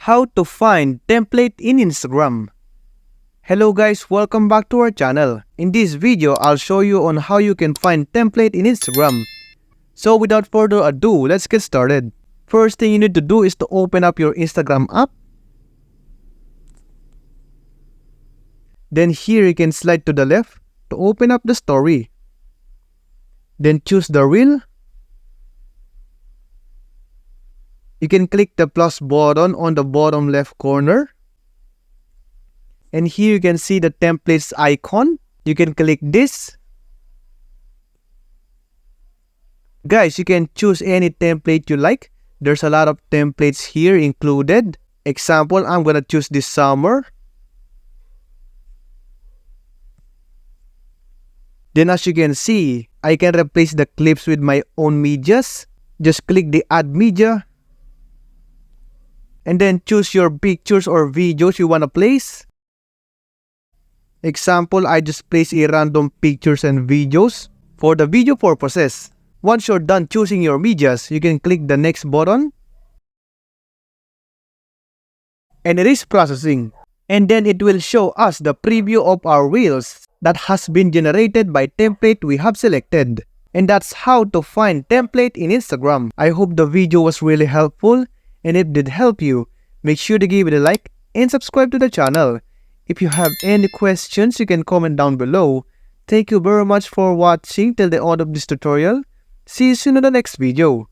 How to find template in Instagram. Hello guys, welcome back to our channel. In this video, I'll show you on how you can find template in Instagram. So without further ado, let's get started. First thing you need to do is to open up your Instagram app. Then here you can slide to the left to open up the story. Then choose the reel. You can click the plus button on the bottom left corner. And here you can see the templates icon. You can click this. Guys, you can choose any template you like. There's a lot of templates here included. Example, I'm gonna choose this summer. Then as you can see, I can replace the clips with my own medias. Just click the add media. And then choose your pictures or videos you wanna place. Example, I just place a random pictures and videos for the video purposes. Once you're done choosing your medias, you can click the next button. And it is processing. And then it will show us the preview of our reels that has been generated by template we have selected. And that's how to find template in Instagram. I hope the video was really helpful. And if it did help you, make sure to give it a like and subscribe to the channel. If you have any questions, you can comment down below. Thank you very much for watching till the end of this tutorial. See you soon in the next video.